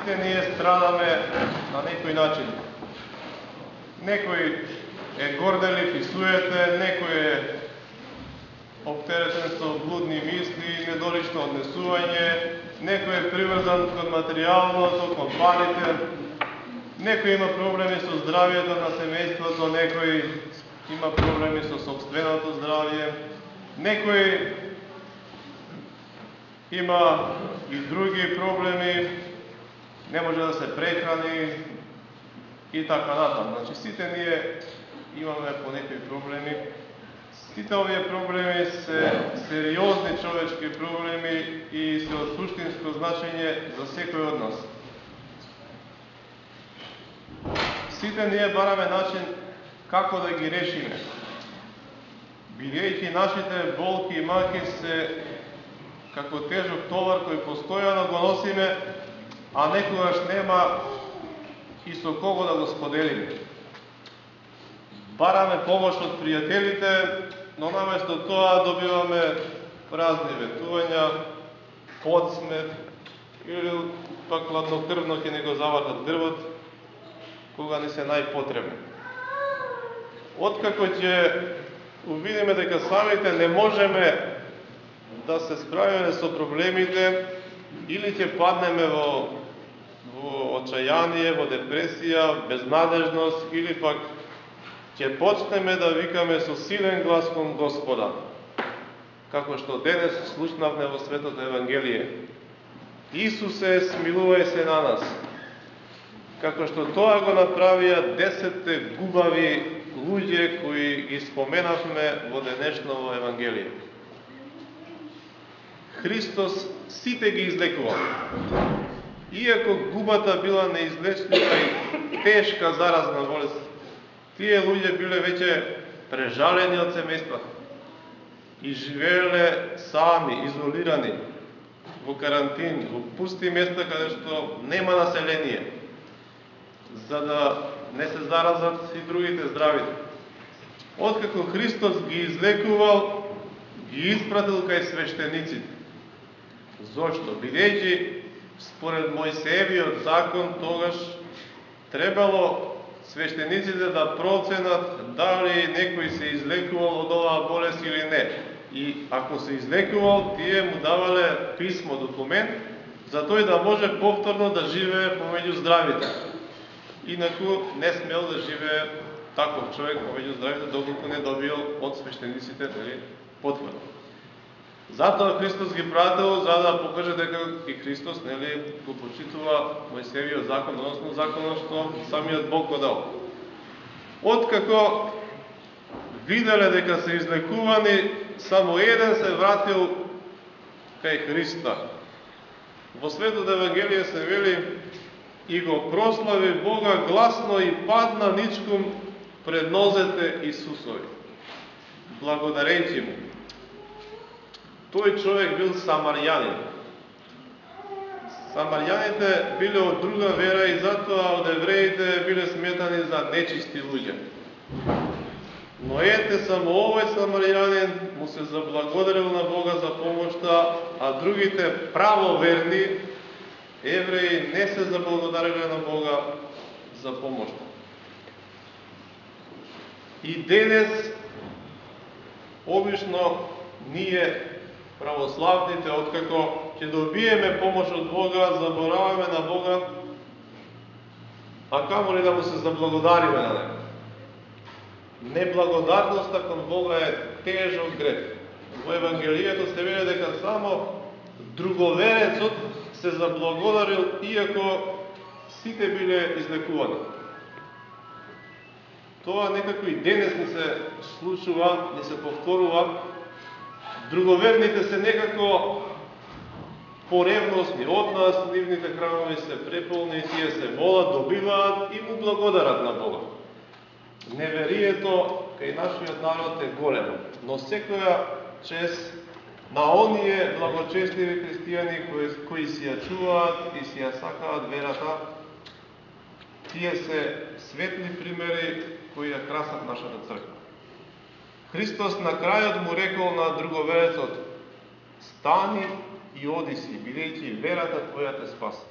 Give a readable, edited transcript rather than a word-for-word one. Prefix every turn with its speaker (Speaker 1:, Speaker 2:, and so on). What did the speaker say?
Speaker 1: Сите ние страдаме на некој начин. Некој е горделив и суетен, некој е оптеретен со блудни мисли, недолично однесување, некој е приврзан кон материјалното, кон парите, некој има проблеми со здравието на семејството, некој има проблеми со сопственото здравје, некој има и други проблеми, не може да се прехрани и така натаму. Значи сите ние имаме по некои проблеми. Сите овие проблеми се сериозни човечки проблеми и се од суштинско значење за секој од нас. Сите ние бараме начин како да ги решиме. Бидејќи нашите болки и маки се како тежок товар кој постојано го носиме, а некогаш нема и со кого да го споделиме. Бараме помош од пријателите, но наместо тоа добиваме празни ветувања, подсмев или пак хладнокрвно ќе ни го завртат дрвот, кога ни се најпотребни. Откако ќе увидиме дека самите не можеме да се справиме со проблемите, или ќе паднеме во очајание, во депресија, безнадежност, или пак ќе почнеме да викаме со силен глас кон Господа, како што денес слушнавме во Светото Евангелие. Исусе, смилувај се на нас, како што тоа го направија 10 губави луѓе кои ги споменавме во денешново Евангелие. Христос сите ги излекува. Иако губата била неизлечлива и тешка заразна болест, тие луѓе биле веќе прежалени од семејствата и живееле сами, изолирани, во карантин, во пусти места каде што нема население, за да не се заразат и другите здравите. Откако Христос ги излекувал, ги испратил кај свештениците. Зошто? Бидејќи според Мојсеевиот закон тогаш требало свештениците да проценат дали некој се излекувал од оваа болест или не. И ако се излекувал, тие му давале писмо, документ, за тој да може повторно да живее помеѓу здравите. Инаку не смел да живее таков човек помеѓу здравите, доколку не добил од свештениците потврда. Затоа Христос ги пратил, за да покаже дека и Христос го почитува Мојсеевиот закон, односно законот што самиот Бог го дал. Откако виделе дека се излекувани, само еден се вратил кај Христа. Во Светото Евангелие се вели: и го прослави Бога гласно и падна ничком пред нозете Исусови, благодарејќи му. Тој човек бил самарјанин. Самарјаните биле од друга вера и затоа од евреите биле сметани за нечисти луѓе. Но ете, само овој самарјанин му се заблагодарил на Бога за помошта, а другите правоверни евреи не се заблагодариле на Бога за помошта. И денес, обично, ние православните, откако ќе добиеме помош од Бога, забораваме на Бога, а камо ли да му се заблагодариме на него. Неблагодарноста кон Бога е тежок грех. Во Евангелието се вели дека само друговерецот се заблагодарил, иако сите биле излекувани. Тоа некако и денес ни се случува, ни се повторува. Друговерните се некако поревносни од нас, нивните храмови се преполни, тие се молат, добиваат и му благодарат на Бога. Неверието кај нашиот народ е големо, но секоја чест на оние благочестиви христијани кои си ја чуваат и си ја сакаат верата, тие се светли примери кои ја красат нашата црква. Христос на крајот му рекол на друговерецот: стани и оди си, бидејќи верата твоја те спаси.